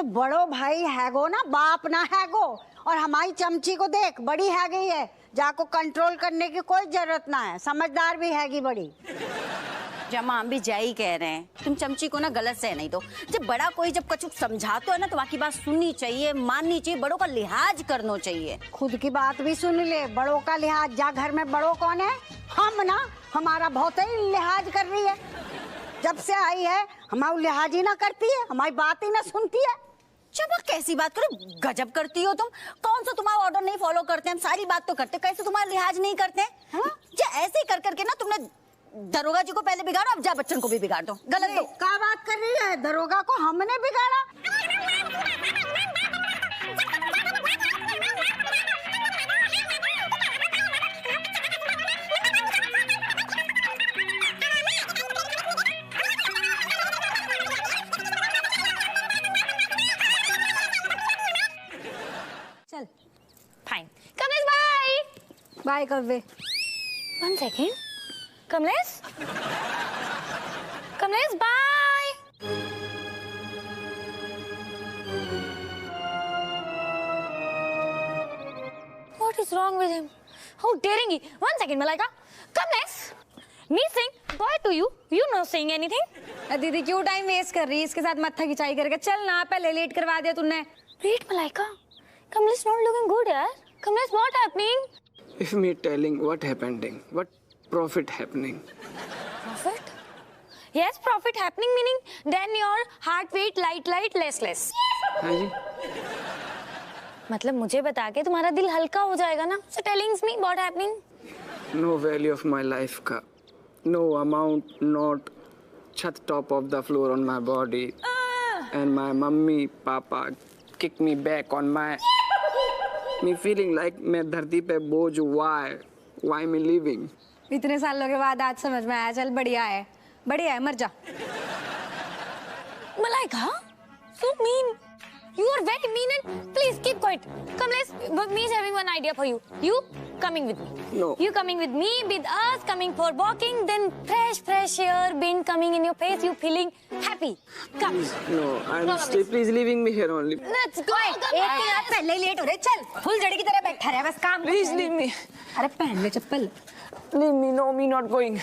बड़ो भाई हैगो ना, बाप ना हैगो। और हमारी चमची को देख, बड़ी है गई है, जाको कंट्रोल करने की कोई जरूरत ना है, समझदार भी हैगी बड़ी। जमा हम भी जा ही कह रहे हैं, तुम चमची को ना गलत से नहीं दो। जब बड़ा कोई जब कछु समझाता है ना तो बाकी बात सुननी चाहिए, माननी चाहिए, बड़ों का लिहाज करना चाहिए। खुद की बात भी सुन ले, बड़ों का लिहाज। जा घर में बड़ों कौन है? हम ना, हमारा बहुत ही लिहाज कर रही है। जब से आई है हमारा लिहाज ही ना करती है, हमारी बात ही ना सुनती है। चलो कैसी बात करो, गजब करती हो तुम। कौन सा तुम्हारा ऑर्डर नहीं फॉलो करते, हम सारी बात तो करते, कैसे तुम्हारा लिहाज नहीं करते? या ऐसे ही कर करके ना तुमने दरोगा जी को पहले बिगाड़ो, अब जा बच्चन को भी बिगाड़ दो। गलत तो क्या बात कर रही है? दरोगा को हमने बिगाड़ा? चल फाइन। कमलेश बाय बाय कव्वे। 1 second. Kamlesh, Kamlesh bye. What is wrong with him? How daring he? 1 second, Malaika. Kamlesh, me saying bye to you. You not saying anything? दीदी क्यों टाइम वेस्ट कर रही है इसके साथ मत्था खिंचाई करके? चल ना, पहले लेट करवा दिया तूने। Wait, Malaika. Kamlesh not looking good, yaar. Kamlesh, what happening? If me telling what happening, what profit happening? Profit? Yes, profit happening meaning then your heart rate light less. हाँ जी। मतलब मुझे बता के तुम्हारा दिल हल्का हो जाएगा ना? So telling me what happening? No value of my life का, no amount, not छत top of the floor on my body, and my mummy, papa kick me back on my, me feeling like मैं धरती पे बोझ हूँ। why me living? इतने सालों के बाद आज समझ में आया। चल बढ़िया है, बढ़िया है, मर जा। Malaika, so mean. You are very mean and please keep quiet. Kamlesh, me is having one idea for you. You coming with me. No. You coming with me, with us, coming for walking, then fresh air, wind coming in your face, you feeling happy. Come. No, I'm No, still, please leaving me here only. Let's go. एक तो यार पहले ही late हो रहे। चल full जड़ी की तरह बैठा रहा, बस काम Please leave me. अरे पहन ले चप्पल। Leave me, no, me not going.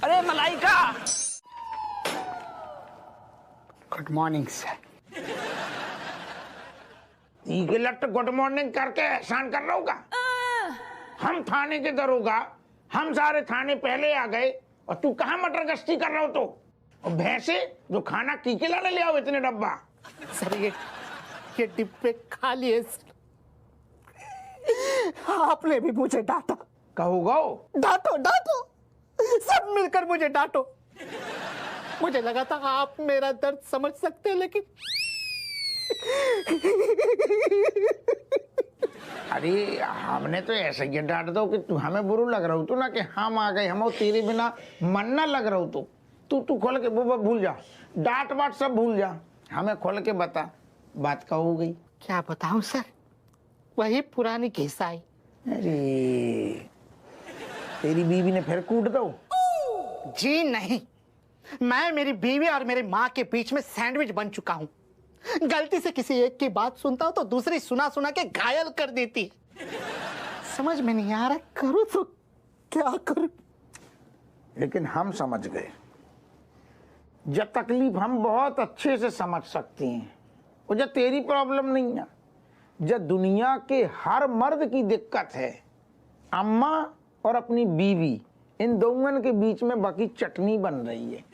अरे मलाइका। Good morning sir. लट गुड मॉर्निंग करके एहसान कर रहा होगा। हम थाने के दरोगा, हम सारे थाने पहले आ गए और तू कहाँ मटर गश्ती कर रहा हो? तो और भैंसे जो खाना कीके लाने ले आओ इतने डब्बा। सर ये डिब्बे खाली है सर। आपने भी मुझे डांटा। कहोगा डांटो डांटो, सब मिलकर मुझे डांटो। मुझे लगा था आप मेरा दर्द समझ सकते हैं, लेकिन अरे हमने तो ऐसे ही डांट दो कि तू हमें बुरा लग रहा हो तो ना, कि हम आ गए, हम तेरे बिना मन ना लग रहा हो। तो तू खोल के वो भूल जा, डांट बाट सब भूल जा, हमें खोल के बता बात का हो गई। क्या बताऊं सर, वही पुरानी किस्सा आई। अरे तेरी बीवी ने फिर कूट दो? जी नहीं, मैं मेरी बीवी और मेरी माँ के बीच में सैंडविच बन चुका हूँ। गलती से किसी एक की बात सुनता हूँ तो दूसरी सुना सुना के घायल कर देती। समझ में नहीं आ रहा करूँ तो क्या करूँ। लेकिन हम समझ गए, जब तकलीफ हम बहुत अच्छे से समझ सकते हैं, और जब तेरी प्रॉब्लम नहीं है, जब दुनिया के हर मर्द की दिक्कत है, अम्मा और अपनी बीवी, इन दोनों के बीच में बाकी चटनी बन रही है।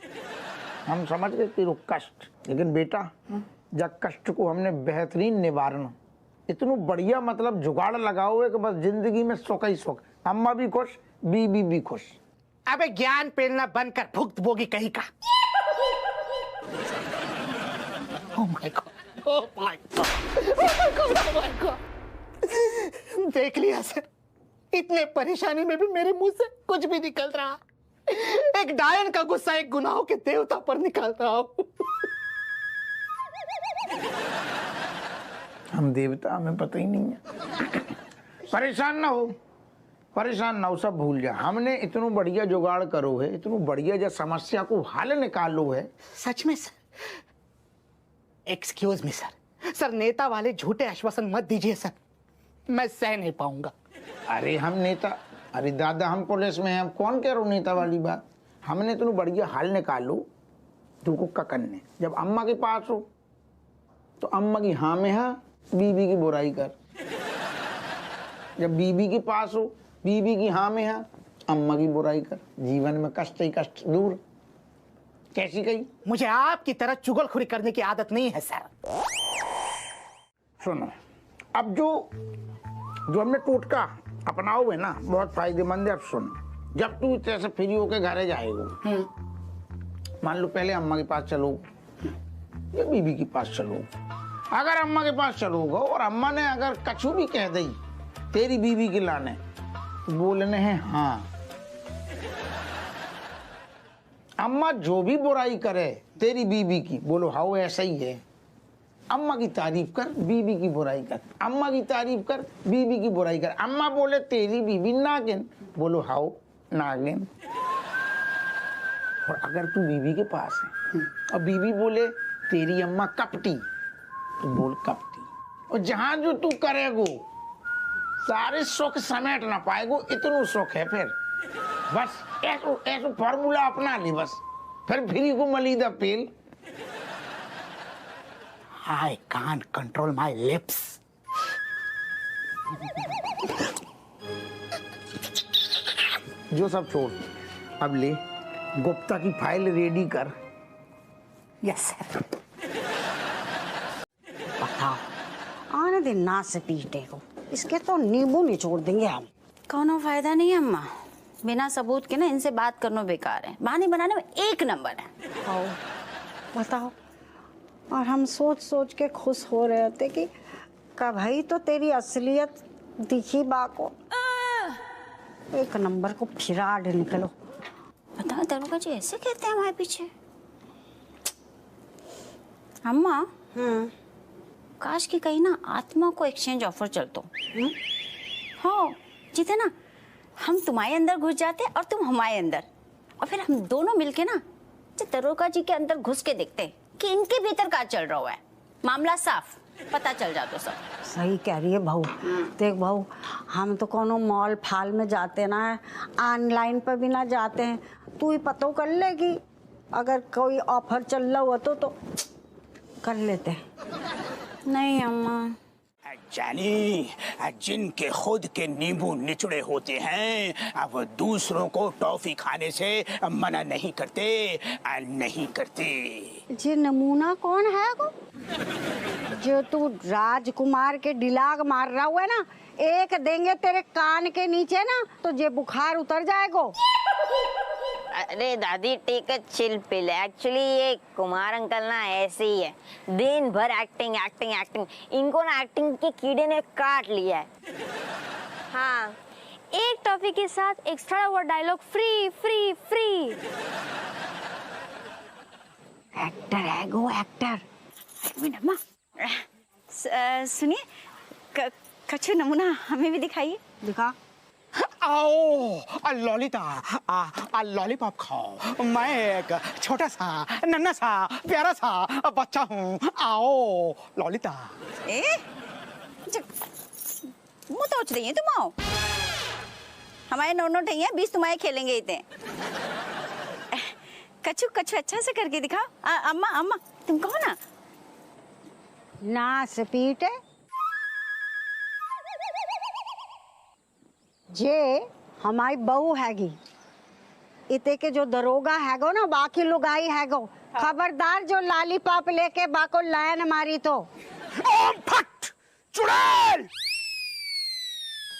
हम समझ गए तेरे कष्ट, लेकिन बेटा जब कष्ट को हमने बेहतरीन निवारण, इतना बढ़िया मतलब जुगाड़ लगाओ है कि बस जिंदगी में सुख ही सुख, अम्मा भी खुश, बीवी भी खुश। अबे ज्ञान पेलना बनकर भुक्त बोगी कहीं का। Oh my God, oh my God, oh my God, oh my God। देख लिया सर, इतने परेशानी में भी मेरे मुंह से कुछ भी निकल रहा। एक डायन का गुस्सा एक गुनाहों के देवता पर निकाल रहा हूँ। हम देवता, हमें पता ही नहीं है। परेशान ना हो, परेशान ना हो, सब भूल जा। हमने इतना बढ़िया जुगाड़ करो है, इतना बढ़िया जो समस्या को हल निकालो है। सच में sir, excuse me sir, sir नेता वाले झूठे आश्वासन मत दीजिए सर, मैं सह नहीं पाऊंगा। अरे हम नेता, अरे दादा हम पुलिस में हैं, हम कौन कह रहा हूँ नेता वाली बात। हमने तुम बढ़िया हाल निकालो तुमको ककन ने। जब अम्मा के पास हो तो अम्मा की हाँ में हाँ, बीबी की बुराई कर। जब बीबी के पास हो, बीबी की हाँ में हाँ, अम्मा की बुराई कर। जीवन में कष्ट ही कष्ट दूर। कैसी कही? मुझे आपकी तरह चुगलखोरी करने की आदत नहीं है सर। सुनो, अब जो हमने टोटका अपनाओ है ना, बहुत फायदेमंद है। अब सुन, जब तू जैसे फ्री होके घरे जाएगा, मान लो पहले अम्मा के पास चलो या बीबी के पास चलो। अगर अम्मा के पास चलोगा और अम्मा ने अगर कछु भी कह दी तेरी बीबी के लाने, बोलने हैं हाँ। अम्मा जो भी बुराई करे तेरी बीबी की, बोलो हाँ ऐसा ही है। अम्मा की तारीफ कर, बीबी की बुराई कर। अम्मा की तारीफ कर, बीबी की बुराई कर। अम्मा बोले तेरी बीबी नागिन, बोलो हाउ नागिन। और अगर तू बीबी के पास है और बीबी बोले तेरी अम्मा कपटी, तो बोल कपटी। और जहां जो तू करेगो सारे सुख समेट ना पाएगो, इतना सुख है। फिर बस ऐसा फॉर्मूला अपना ली, बस फिर फ्री को मलीदा पेल। I can't control my lips. जो सब छोड़, अब ले गुप्ता की फाइल रेडी कर। Yes sir. बताओ, आने दिन ना से पीटे को, इसके तो नींबू निचोड़ देंगे हम। कोनो फायदा नहीं है अम्मा, बिना सबूत के ना इनसे बात करना बेकार है। बहाने बनाने में एक नंबर है। आओ बताओ, और हम सोच सोच के खुश हो रहे थे कि कभी तो तेरी असलियत दिखी बाको। एक नंबर को फिरा निकलो। बताओ दरोगा जी ऐसे कहते हैं हमारे पीछे। अम्मा काश कि कहीं ना आत्मा को एक्सचेंज ऑफर चल तो। हाँ जीते ना, हम तुम्हारे अंदर घुस जाते और तुम हमारे अंदर, और फिर हम दोनों मिलके ना दरोगा जी के अंदर घुस के देखते कि इनके भीतर क्या चल रहा है। मामला साफ पता चल जाता सब। सही कह रही है बहू। देख बहू, हम तो कोनो मॉल फाल में जाते ना है, ऑनलाइन पर भी ना जाते हैं। तू ही पतो कर लेगी, अगर कोई ऑफर चल रहा हुआ तो कर लेते हैं। नहीं अम्मा, जानी जिनके खुद के नींबू निचड़े होते हैं अब दूसरों को टॉफी खाने से मना नहीं करते, नहीं करते। ये नमूना कौन है को? जो तू राजकुमार के डिलाग मार रहा हुआ है ना, एक देंगे तेरे कान के नीचे ना तो ये बुखार उतर जाएगा। अरे दादी take a chill pill. Actually ये कुमार अंकल ना ऐसे ही है, दिन भर एक्टिंग एक्टिंग एक्टिंग। इनको ना एक्टिंग के कीड़े ने काट लिया है। हाँ, एक टॉफी के साथ एक सड़ा हुआ dialogue free free free. Actor है गो एक्टर। अम्मा सुनिए, कछु नमूना हमें भी दिखाइए। दिखा। आओ ललिता, लॉलीपॉप खाओ। मैं एक छोटा सा नन्हा सा प्यारा सा बच्चा हूँ। आओ ललिता। मुँह तोड़ रही है तुम। आओ, हमारे नोट है 20 तुम्हारे खेलेंगे इतने। कछु कछु अच्छा से करके दिखाओ। अम्मा अम्मा तुम कहो ना। ना से पीटे जे हमारी बहू हैगी, इते के जो दरोगा हैगो ना, बाकी लुगाई हैगो। खबरदार जो लॉलीपॉप लेके बाको लाइन मारी तो। ओम फट चुड़ैल,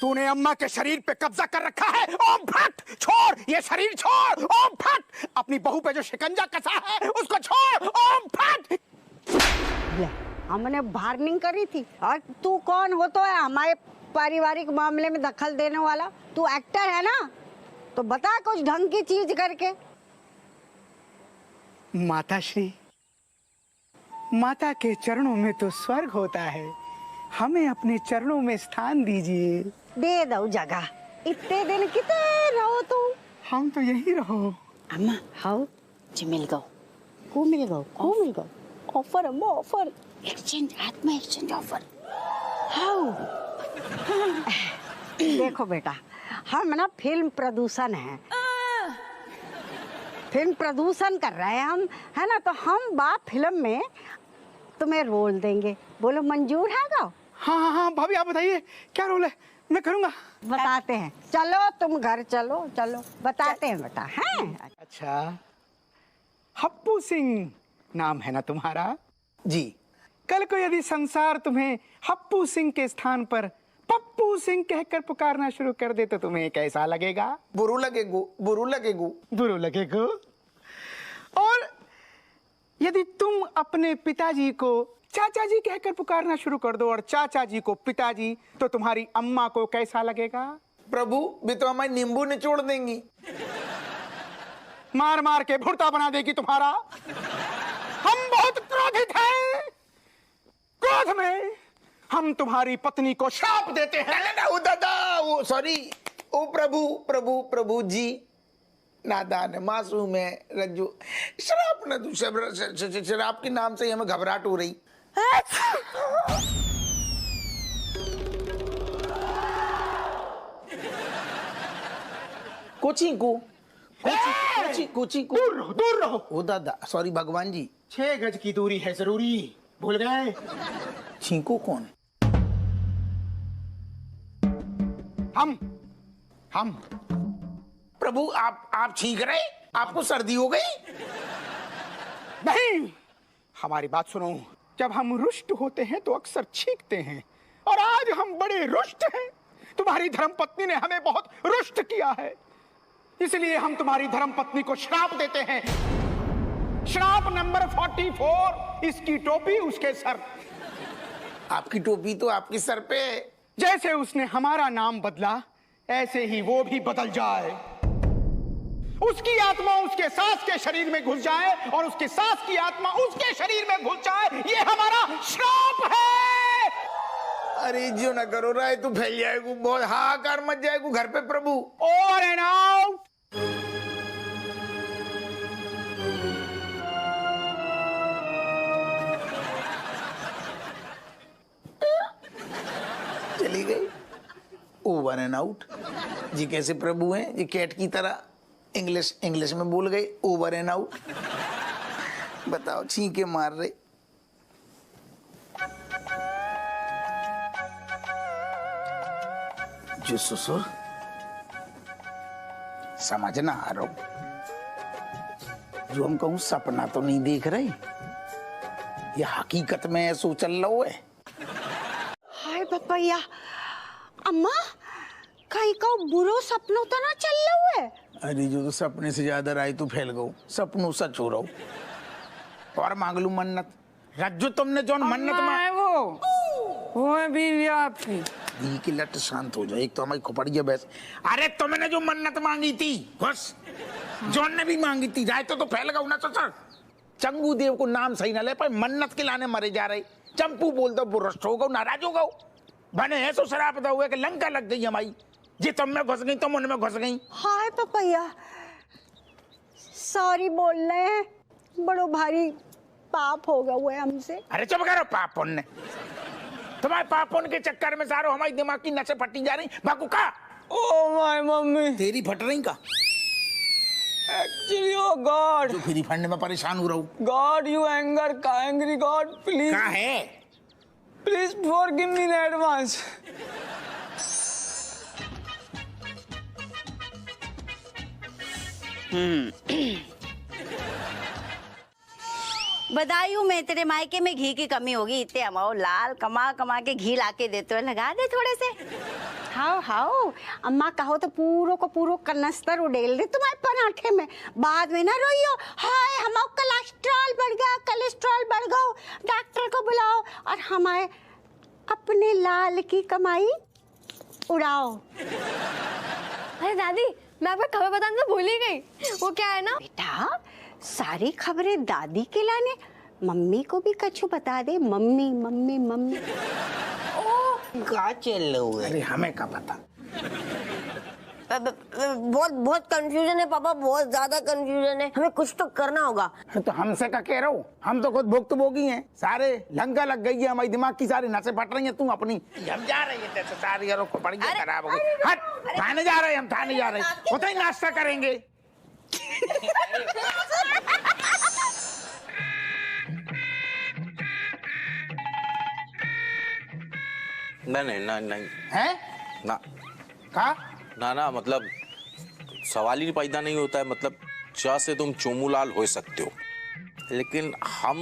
तूने अम्मा के शरीर पे कब्जा कर रखा है। ओम फट, छोड़ ये शरीर छोड़। ओम फट, अपनी बहू पे जो शिकंजा कसा है उसको छोड़। ओम फट। हमने वार्निंग करी थी, और तू कौन हो तो है हमारे पारिवारिक मामले में दखल देने वाला? तू एक्टर है ना, तो बता कुछ ढंग की चीज करके। माताश्री, माता के चरणों में तो स्वर्ग होता है, हमें अपने चरणों में स्थान दीजिए। दे दो जगह, इतने दिन कितने रहो तू? हम तो यही रहो। अम्मा हाउ जी मिल गो। को मिल गो, को मिल गो। ऑफर अम्मा ऑफर, एक्सचेंज रात में एक्सचेंज ऑफर। हाँ देखो बेटा, हम ना फिल्म प्रदूषण है, फिल्म प्रदूषण कर रहे हैं हम, है ना। तो हम बाप फिल्म में तुम्हें रोल देंगे, बोलो मंजूर है? गाओ। हाँ हाँ भाभी आप बताइए क्या रोल है, मैं करूँगा। बताते हैं, चलो तुम घर चलो, चलो बताते हैं बेटा। हैं अच्छा, हप्पू सिंह नाम है ना तुम्हारा? जी। कल को यदि संसार तुम्हें हप्पू सिंह के स्थान पर पप्पू सिंह कहकर पुकारना शुरू कर दे तो तुम्हें कैसा लगेगा? बुरू लगेगो, बुरू लगेगो, बुरो लगेगा। और यदि तुम अपने पिताजी को चाचा जी कहकर पुकारना शुरू कर दो और चाचा जी को पिताजी, तो तुम्हारी अम्मा को कैसा लगेगा? प्रभु भी तो हमारी नींबू निचोड़ देंगी, मार मार के भुर्ता बना देगी तुम्हारा। हम बहुत क्रोधित हैं, क्रोध में हम तुम्हारी पत्नी को श्राप देते हैं। ओ दादा, वो सॉरी, ओ प्रभु प्रभु प्रभु जी, नादान है, मासूम है रज्जू, शराब न तू, शराब के नाम से हमें घबराहट हो रही। कोची को कोची को दूर रहो, दूर रहो। ओ दादा सॉरी भगवान जी, 6 गज की दूरी है जरूरी, भूल गए? छींको कौन? हम प्रभु आप छींक रहे, आपको सर्दी हो गई? नहीं, हमारी बात सुनो। जब हम रुष्ट होते हैं तो अक्सर छींकते हैं, और आज हम बड़े रुष्ट हैं। तुम्हारी धर्मपत्नी ने हमें बहुत रुष्ट किया है, इसलिए हम तुम्हारी धर्मपत्नी को श्राप देते हैं। श्राप नंबर 44, इसकी टोपी उसके सर। आपकी टोपी तो आपके सर पे है। जैसे उसने हमारा नाम बदला, ऐसे ही वो भी बदल जाए। उसकी आत्मा उसके सास के शरीर में घुस जाए और उसके सास की आत्मा उसके शरीर में घुस जाए, ये हमारा श्राप है। अरे जो ना करो राय, तू फैल जाएगू, बहुत हाहाकार मच जाएगू घर पे प्रभु। Over and out. चली गई। ओवर एंड आउट जी, कैसे प्रभु हैं ये, कैट की तरह इंग्लिश में बोल गए, ओवर एंड आउट। बताओ, छींके मार रहे। जो ससुर समझ ना आ रहा हूं, जो हम कहूं सपना तो नहीं देख रहे, ये हकीकत में ऐसा चल रहा है। हाय पपैया, अम्मा कहीं का बुरो सपनों तो ना चल रहा है? अरे जो तो सपने से ज्यादा राय तू फैल गो, सपनों सच हो रहा हूं। और मांग लू मन्नत। रज्जू तुमने जो मन्नत मांगी, वो है बीवी आपकी। दी की लट शांत हो जाओ, एक तो हमारी खोपड़िया बहस। अरे तुमने जो मन्नत मांगी थी, बस जॉन ने भी मांगी थी, राय तो फैल गऊ ना। तो सर चंगू देव को नाम सही ना ले पाए, मन्नत के लाने मरे जा रहे। चंपू बोल दो बुरस्ट हो गो, नाराज हो गो, बने है सो शराब हुए कि लंका लग गई हमारी, जी तुम में घुस गई, तुम उनमें घुस गई। हाय पपैया, सॉरी बोल रहे हैं, बड़ो भारी पाप हो गया हुआ है हमसे। अरे चुप करो, पाप पुण्य, तुम्हारे पाप पुण्य के चक्कर में सारो हमारी दिमाग की नसें फटी जा रही। बाकू का ओ माय मम्मी, तेरी फट रही का? एक्चुअली ओ गॉड, जो फ्री फंड में परेशान हो रहा हूँ। God you angry God, please कहाँ है? Please forgive me in advance. बधाई हूँ मैं, तेरे मायके में घी की कमी होगी, इतने अमाओ लाल कमा कमा के घी लाके देते हो, लगा दे थोड़े से। हाओ हाओ अम्मा, कहो तो पूरो को पूरो कनस्तर उड़ेल दे तुम्हारे पराठे में, बाद में ना रोइयो। हाय हमारा कोलेस्ट्रॉल बढ़ गया, कोलेस्ट्रॉल बढ़ गया, डॉक्टर को बुलाओ और हमारे अपने लाल की कमाई उड़ाओ। अरे दादी, मैं आपको खबर बताना तो भूल ही गई। वो क्या है ना बेटा, सारी खबरें दादी के लाने, मम्मी को भी कछु बता दे। मम्मी मम्मी मम्मी का चल रहा है? अरे हमें क्या पता, बहुत बहुत कंफ्यूजन है पापा, बहुत ज्यादा कंफ्यूजन है, हमें कुछ तो करना होगा। तो हमसे का कह रहा हूँ, हम तो खुद भुक्तभोगी हैं, सारे लंका लग गई है, हमारी दिमाग की सारी नसें फट रही हैं, तू अपनी हम जा रही है जैसे सारी यारों को पड़ी खराब हो गई। हट, थाने जा रहे हैं, हम थाने जा रहे हैं, होता ही नाश्ता करेंगे। नहीं हैं? ना कहा? ना मतलब सवाल ही पैदा नहीं होता है। मतलब चाह से तुम चोमूलाल हो सकते हो, लेकिन हम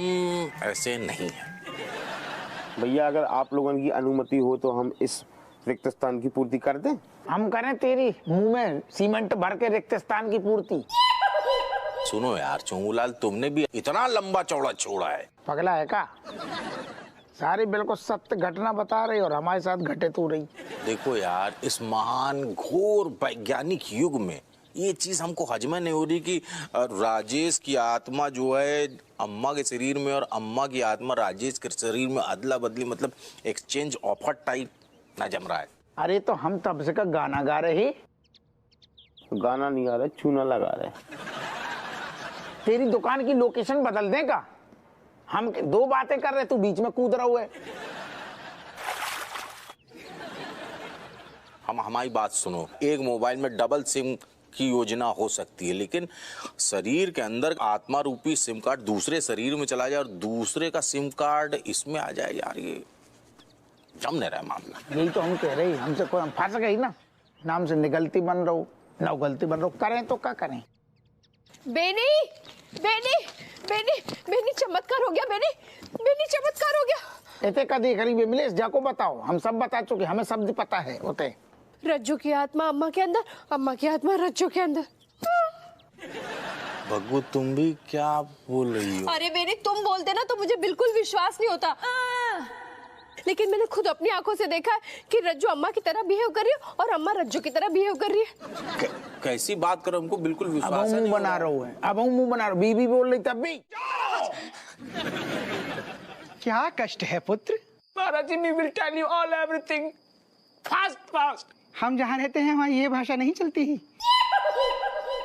ऐसे नहीं हैं। भैया अगर आप लोगों की अनुमति हो तो हम इस रिक्त स्थान की पूर्ति कर दें। हम करें तेरी मुंह में सीमेंट भर के रिक्त स्थान की पूर्ति। सुनो यार चोमूलाल, तुमने भी इतना लंबा चौड़ा छोड़ा है। पगला है का? सारी बिल्कुल सत्य घटना बता रही और हमारे साथ घटित हो रही। देखो यार, इस महान घोर वैज्ञानिक युग में ये चीज हमको हजम नहीं हो रही कि राजेश की आत्मा जो है अम्मा के शरीर में और अम्मा की आत्मा राजेश के शरीर में अदला बदली, मतलब एक्सचेंज ऑफर टाइप ना जम रहा है। अरे तो हम तब से का गाना गा रहे ही। गाना नहीं गा रहे, चूना लगा रहे। तेरी दुकान की लोकेशन बदल दें का? हम दो बातें कर रहे, तू बीच में कूद रहा हुआ है। हमारी बात सुनो, एक मोबाइल में डबल सिम की योजना हो सकती है, लेकिन शरीर के अंदर आत्मा रूपी सिम कार्ड दूसरे शरीर में चला जाए और दूसरे का सिम कार्ड इसमें आ जाए, यार ये जम नहीं रहा मामला। यही तो हम कह रहे हैं, हमसे कोई हम फंस गई ना, नाम से निगलती बन रहो ना गलती बन रहो, करें तो क्या करें। बेनी बेनी बेनी बेनी चमत्कार हो गया, बेनी बेनी चमत्कार हो गया। इतने कदी करीब मिले जाको बताओ, हम सब बता चुके, हमें सब पता है होते। रज्जू की आत्मा अम्मा के अंदर, अम्मा की आत्मा रज्जू के अंदर। भगवत तुम भी क्या बोल रही हो? अरे बेनी तुम बोलते ना तो मुझे बिल्कुल विश्वास नहीं होता, लेकिन मैंने खुद अपनी आंखों से देखा है कि रज्जू अम्मा की तरह बिहेव कर रही है और अम्मा रज्जू की तरह बिहेव कर रही है। कैसी बात करो, हमको बिल्कुल विश्वास नहीं। अब मुंह बना रहा हूँ, अब मुंह बना रहा हूँ, बीबी बोल रही तब भी। क्या कष्ट है पुत्र? महाराज जी, we will tell you all everything fast fast। हम जहाँ रहते हैं वहाँ ये भाषा नहीं चलती ही।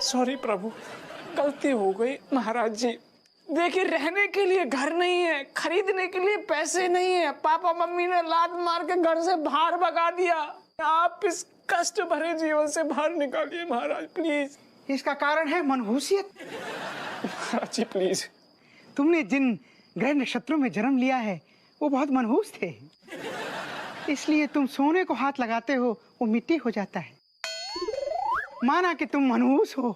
सॉरी प्रभु, गलती हो गई महाराज जी। देखिए, रहने के लिए घर नहीं है, खरीदने के लिए पैसे नहीं है, पापा मम्मी ने लात मार के घर से बाहर भगा दिया। आप इस कष्ट भरे जीवन से बाहर निकालिए महाराज प्लीज। इसका कारण है मनहूसियत। महाराज जी प्लीज। तुमने जिन ग्रह नक्षत्रों में जन्म लिया है वो बहुत मनहूस थे, इसलिए तुम सोने को हाथ लगाते हो वो मिट्टी हो जाता है। माना कि तुम मनहूस हो,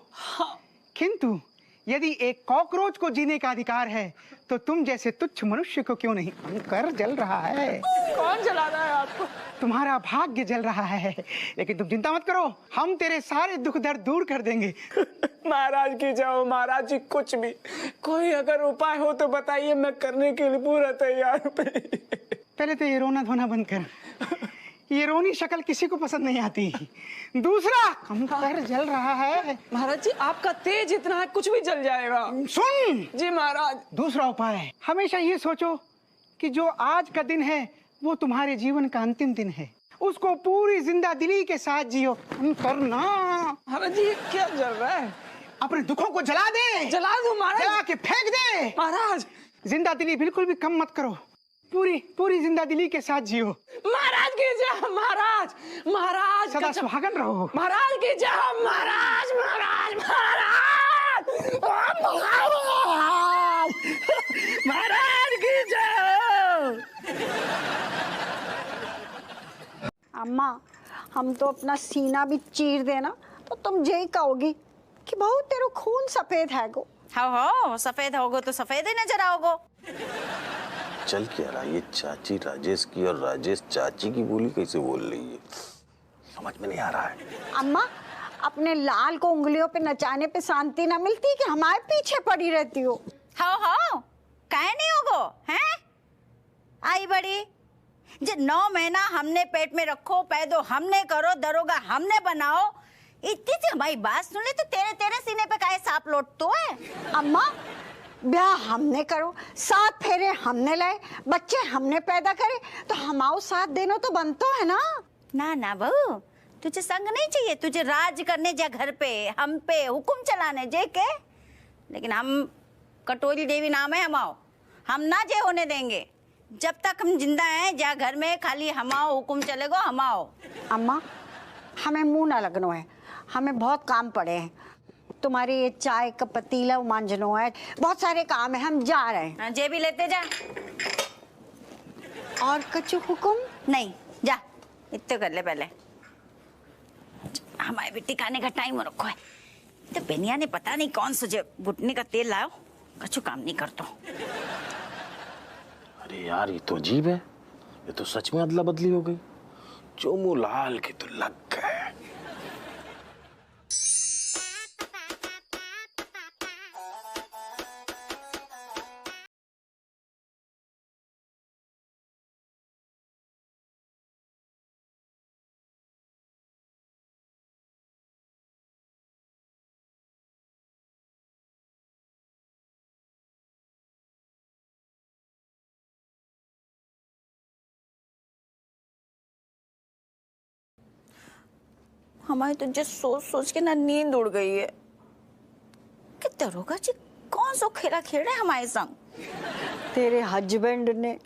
किंतु यदि एक कॉकरोच को जीने का अधिकार है तो तुम जैसे तुच्छ मनुष्य को क्यों नहीं? कर जल रहा है। कौन जला रहा है आपको? तुम्हारा भाग्य जल रहा है, लेकिन तुम चिंता मत करो, हम तेरे सारे दुख दर्द दूर कर देंगे। महाराज की जाओ महाराज जी, कुछ भी कोई अगर उपाय हो तो बताइए, मैं करने के लिए पूरा तैयार हूँ। पहले तो ये रोना धोना बंद कर, ये रोनी शक्ल किसी को पसंद नहीं आती। दूसरा, हम कर जल रहा है। महाराज जी, आपका तेज इतना है कुछ भी जल जाएगा। सुन जी महाराज। दूसरा उपाय है, हमेशा ये सोचो कि जो आज का दिन है वो तुम्हारे जीवन का अंतिम दिन है, उसको पूरी जिंदा दिली के साथ जियो। करना। महाराज जी क्या जल रहा है? अपने दुखों को जला दे। जला दो महाराज। जला के फेंक दे महाराज। जिंदा दिली बिल्कुल भी कम मत करो, पूरी पूरी जिंदा दिली के साथ जियो। महाराज की जय। महाराज महाराज सदा सुहागन रहो। महाराज की जय। महाराज महाराज महाराज महाराज महाराज की जय। अम्मा, हम तो अपना सीना भी चीर देना तो तुम यही कहोगी कि बहू तेरा खून सफेद है गो। हो सफेद होगो तो सफेद ही नजर आओगो। चल क्या रहा, ये चाची राजेश की और राजेश चाची की बोली कैसे बोल रही है, समझ में नहीं आ रहा है। अम्मा, अपने लाल को उंगलियों पे नचाने पे शांति ना मिलती कि हमारे पीछे पड़ी रहती हो। हो काहे नहीं होगो हैं? आई बड़ी जे 9 महीना हमने पेट में रखो, पैदो हमने करो, दरोगा हमने बनाओ, इतनी सी हमारी बात सुन ले तो तेरे सीने पे काहे सांप लौटतो है? अम्मा, ब्याह हमने करो, 7 फेरे हमने लाए, बच्चे हमने पैदा करे, तो हमारो साथ देना तो बनतो है ना। ना बहू, तुझे संग नहीं चाहिए, तुझे राज करने जा घर पे, हम पे हुक्म चलाने जे के। लेकिन हम कटोरी देवी नाम है हमाओ, हम ना जे होने देंगे। जब तक हम जिंदा हैं जा घर में खाली हमाओ हुक्म चलेगो हमाओ। अम्मा हमें मुंह ना लगनो है, हमें बहुत काम पड़े हैं। तुम्हारी ये चाय का पतीला मांजनो है, बहुत सारे काम है, हम जा रहे हैं। जे भी लेते जा। और कछु हुक्म नहीं, जा इतने कर ले पहले। हमारे भी टिकाने का टाइम रखो है। तो बेनिया ने पता नहीं कौन सा जो घुटने का तेल लाओ, कछु काम नहीं करता। अरे यार ये तो अजीब है, ये तो सच में अदला बदली हो गई। चोमू लाल के तो लग गए। हमारी तो जस्ट सोच सोच के ना नींद उड़ गई है कि दरोगा जी कौन सा खेला खेल रहे हैं हमारे संग। तेरे हस्बैंड ने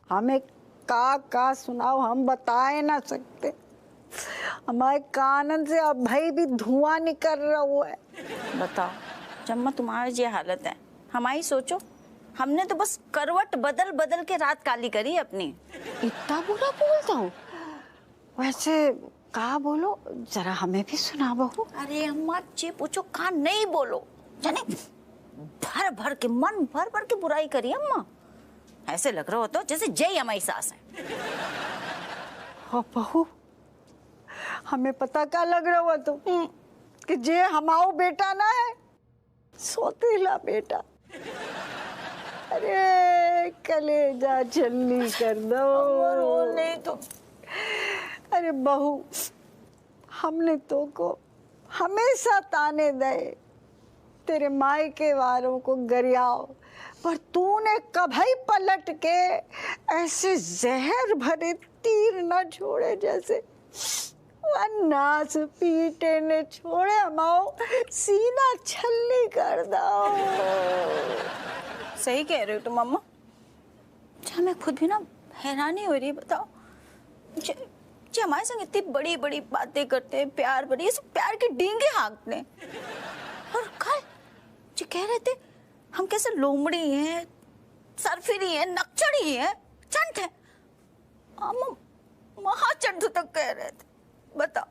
हमें का सुनाओ, हम बताए ना सकते। हमारे कानन से अब भाई भी धुआं निकल रहा है। बताओ जम्मा, तुम्हारी ये हालत है, हमारी सोचो। हमने तो बस करवट बदल बदल के रात काली करी अपनी। इतना बुरा बोलता हूँ? वैसे कहा बोलो, जरा हमें भी सुना बहू। अरे अम्मा जे पूछो कहा नहीं बोलो, जाने भर भर के मन भर भर के बुराई करी अम्मा। ऐसे लग रहा हो तो जैसे जय हमारी सास है। हाँ बहू, हमें पता क्या लग रहा हुआ तो कि जे हमाओ बेटा ना है, सोतीला बेटा। अरे कलेजा छलनी कर दो। नहीं तो अरे बहू, हमने तो को हमेशा ताने दे, तेरे मायके वालों को गरियाओ, पर तूने कभी पलट के ऐसे जहर भरे तीर न छोड़े जैसे नास पीटे ने छोड़े। हमाओ सीना छलनी कर दो। सही कह रहे हो तुम अम्मा। हमें खुद भी ना हैरानी हो रही है। बताओ जी हमारे संग इतनी बड़ी बड़ी बातें करते हैं, प्यार भरी, इस प्यार के डींगे हाँकते हैं, और कल जी कह रहे थे हम कैसे लोमड़ी हैं, सरफिरी हैं, नक्चड़ी हैं, चंट हैं। महाचंट तक कह रहे थे। बताओ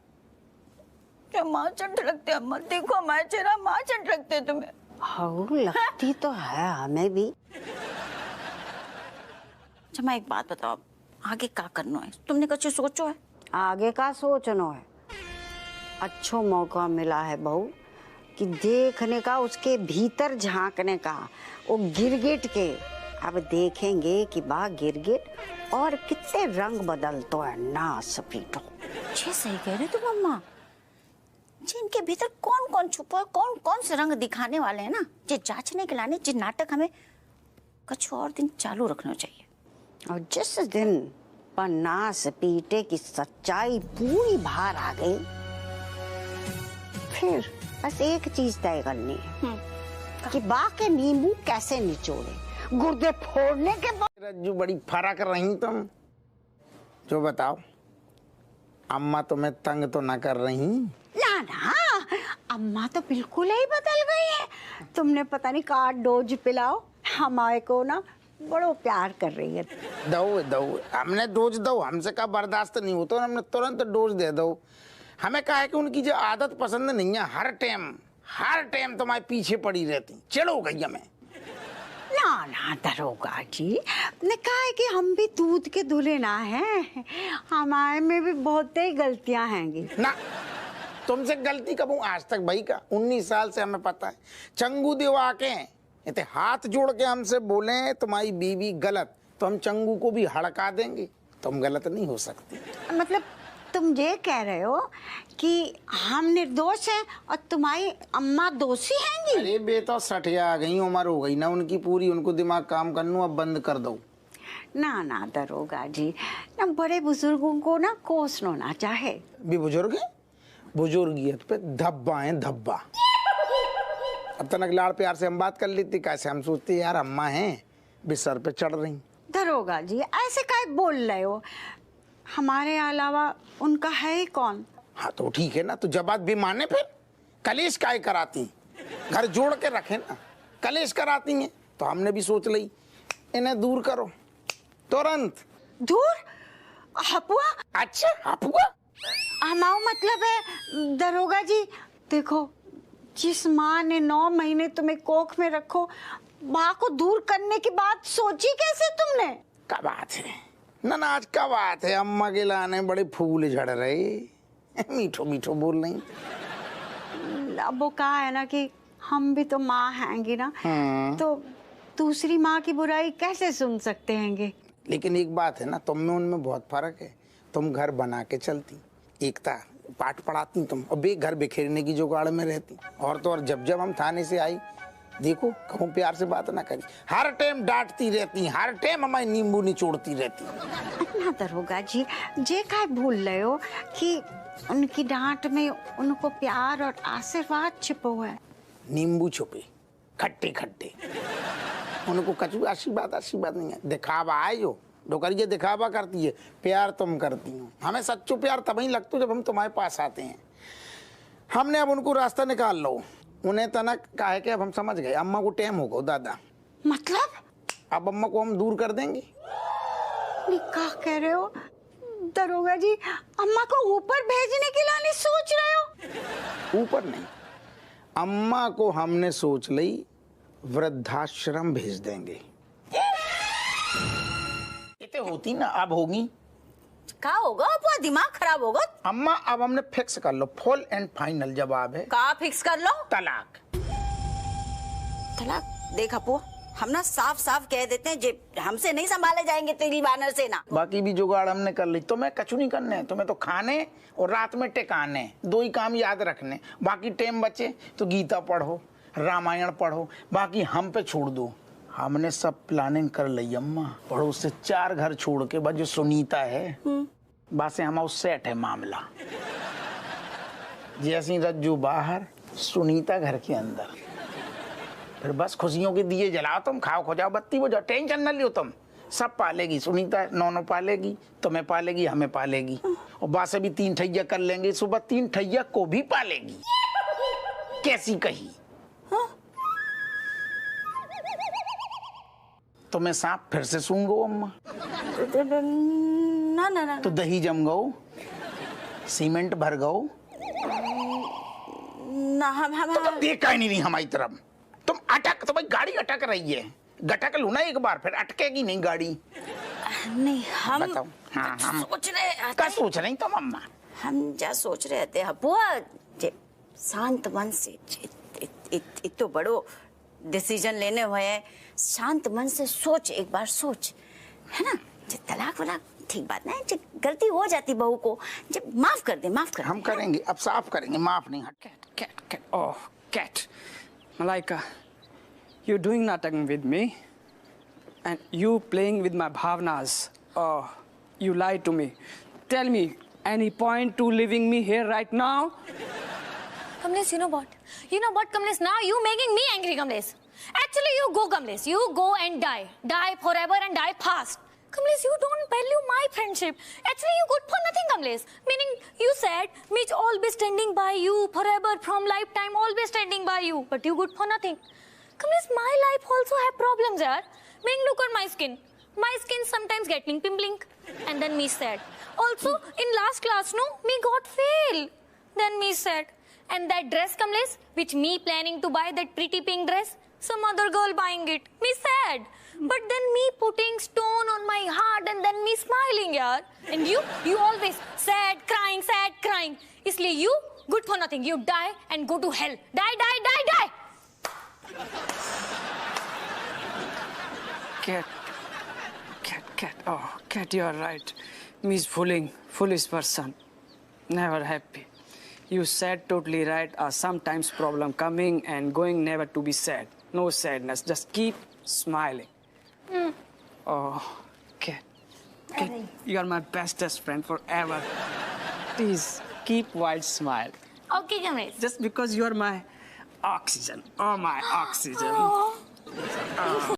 क्या महाचंट लगते हैं अम्मा? देखो हमारे चेहरा महाचंट लगते हैं तुम्हें। हाँ लगती तो है हमें भी। अच्छा मैं एक बात बताओ, आगे क्या करना है? तुमने कुछ सोचो है? आगे का सोचना है? अच्छो मौका मिला है बहू कि देखने का, उसके भीतर झांकने का। वो गिरगिट के अब देखेंगे कि बा गिरगिट और कितने रंग बदलतो है ना सपीटो। जी सही कह रहे तुम अम्मा जी, इनके भीतर कौन कौन छुपा है, कौन कौन से रंग दिखाने वाले हैं ना, ये जांचने के लाने जी नाटक हमें कुछ और दिन चालू रखना चाहिए। और जिस दिन पन्नास पीटे की सच्चाई पूरी बाहर आ गई, फिर बस एक चीज तय करनी है कि बाके नींबू कैसे निचोड़े, गुर्दे फोड़ने के बाद। रज्जू बड़ी फर्क रही तुम, जो बताओ अम्मा तुम्हें तंग तो ना कर रही? ना ना, अम्मा तो बिल्कुल ही बदल गई है। तुमने पता नहीं का डोज पिलाओ, हमारे को ना बड़ो प्यार कर रही है। दो हमने डोज दो, हमसे का बर्दाश्त नहीं होता, हमने तुरंत डोज दे दो। हमें कहा है कि उनकी जो आदत पसंद नहीं है, हर टाइम तुम्हारे पीछे पड़ी रहती, चिढ़ गई हमें। ना ना दरोगा जी ने कहा है कि हम भी दूध के दूल्हे ना हैं, हमारे में भी बहुत ही गलतियां हैंगी ना। तुमसे गलती कब हूँ आज तक भाई का? 19 साल से हमें पता है। चंगू देव आके इतने हाथ जोड़ के हमसे बोले तुम्हारी बीवी गलत, तो हम चंगू को भी हड़का देंगे। तुम गलत नहीं हो सकती। मतलब तुम ये कह रहे हो कि हम निर्दोष हैं और तुम्हारी अम्मा दोषी हैंगी? अरे बेटा सठिया आ गई, उम्र हो गई ना उनकी पूरी, उनको दिमाग काम करना अब बंद कर दो। ना ना दरोगा जी, ना बड़े बुजुर्गों को ना कोसना चाहे। भी बुजुर्ग है, बुजुर्गियत पे धब्बा है धब्बा। अब तक लाड़ प्यार से हम बात कर लेती, कैसे हम सोचते यार अम्मा हैं बिस्तर पे चढ़ रही। दरोगा जी ऐसे काय बोल रहे हो, हमारे अलावा उनका है ही कौन। हाँ तो ठीक है ना, तो जब बात भी माने फिर कलेश काय कराती, घर जोड़ के रखे ना, कलेश कराती हैं तो हमने भी सोच ली इन्हें दूर करो तुरंत। दूर? हपुआ? अच्छा हपुआ हमारा मतलब है दरोगा जी, देखो जिस माँ ने 9 महीने तुम्हें कोख में रखो, माँ को दूर करने की बात सोची कैसे तुमने। क्या बात है ना, आज का बात है, अम्मा के लाने बड़े फूल झड़ रहे, मीठो मीठो बोल रही। अब वो कहा है ना कि हम भी तो माँ हैंगी ना, तो दूसरी माँ की बुराई कैसे सुन सकते हैंगे। लेकिन एक बात है ना, तुम में उनमें बहुत फर्क है। तुम घर बना के चलती, एकता पाठ पढ़ाती तुम, और घर बिखेरने की जुगाड़ में रहती। और तो और जब हम थाने से आई, देखो कहूँ प्यार से बात ना करी, हर टाइम डांटती रहती, हर टाइम हमारी नींबू निचोड़ती रहती। ना दरोगा जी, जे काय भूल रहे हो कि उनकी डांट में उनको प्यार और आशीर्वाद छिपो है। नींबू छुपे खट्टे खट्टे, उनको कछु आशीर्वाद नहीं है, दिखावा है जो डोकरिया दिखावा करती है, प्यार तुम करती हो। हमें सच्चो प्यार तभी लगता जब हम तुम्हारे पास आते हैं। हमने अब उनको रास्ता निकाल लो, उन्हें तनक कहा है कि अब हम समझ गए अम्मा को टाइम होगा दादा, मतलब अब अम्मा को हम दूर कर देंगे। क्या कह रहे हो दरोगा जी, अम्मा को ऊपर भेजने की लानी सोच रहे हो। ऊपर नहीं, अम्मा को हमने सोच ली वृद्धाश्रम भेज देंगे। इतने होती ना, अब होगी क्या होगा, अपना दिमाग खराब होगा। अम्मा अब हमने फिक्स कर लो, फुल एंड फाइनल जवाब है। क्या फिक्स कर लो? तलाक। तलाक? देख अपू, हम ना साफ साफ कह देते हैं, जे हमसे नहीं संभाले जाएंगे तेरी बानर से ना। बाकी भी जुगाड़ हमने कर ली, तुम्हें कछु नहीं करने है, तुम्हें तो खाने और रात में टिकाने, 2 ही काम याद रखने। बाकी टाइम बचे तो गीता पढ़ो, रामायण पढ़ो, बाकी हम पे छोड़ दो। हमने सब प्लानिंग कर ली अम्मा, पड़ोस से 4 घर छोड़ के, बस जो सुनीता है बस हमारा सेट है मामला। जैसी रज्जू बाहर, सुनीता घर के अंदर, फिर बस खुशियों के दिए जलाओ, तुम खाओ खो जाओ, बत्ती बजाओ, टेंशन न लियो तुम, सब पालेगी सुनीता, नौनो पालेगी, तुम्हें पालेगी, हमें पालेगी, और बासे भी 3 ठैया कर लेंगे, सुबह 3 ठैया को भी पालेगी। कैसी कही? तो मैं सांप फिर से सूंघ गो अम्मा, ना ना ना तो दही जम गो, सीमेंट भर गो ना, हम तो देखा ही नहीं हमारी तरफ, तुम अटक, तो भाई गाड़ी अटक रही है, गटक लो ना एक बार, फिर अटकेगी नहीं गाड़ी। नहीं हम बताओ। हाँ हम सोच रहे, क्या सोच रही तुम अम्मा? हम क्या सोच रहे थे हपुआ, शांत मन से इतो बड़ो डिसीजन लेने हुए हैं, शांत मन से सोच, एक बार सोच, है ना। तलाक वलाक ठीक बात नहीं, जब गलती हो जाती बहू को, जब माफ कर दे, माफ कर हम करेंगे, अब साफ करेंगे, माफ नहीं। Cat. Oh, cat. Malaika, you doing nothing with me, and you playing with my bhavnas. Oh, you lied to me. Tell me, any point to leaving me here right now? Kamlesh, you know what, Kamlesh, now you making me angry, Kamlesh. Actually, you go, Kamlesh, you go and die forever and die fast. Kamlesh, you don't value my friendship. Actually, you good for nothing, Kamlesh. Meaning, you said, me always standing by you forever, from lifetime, always standing by you. But you good for nothing. Kamlesh, my life also have problems, yaar. Meaning, look at my skin. My skin sometimes getting pimpling. And then me sad. Also, in last class, no, me got fail. Then me sad. And that dress, Kamlesh, which me planning to buy, that pretty pink dress, some other girl buying it. Me sad. But then me putting stone on my heart and then me smiling, yaar. And you always sad, crying. Isliye you, good for nothing. You die and go to hell. Die. Cat. Oh, cat, you are right. Me is foolish person. Never happy. You said totally right. Sometimes problem coming and going, never to be sad. No sadness. Just keep smiling. Oh, Okay? You are my bestest friend forever. Please keep wide smile. Okay, Kamlesh. Just because you are my oxygen. Oh, my oxygen.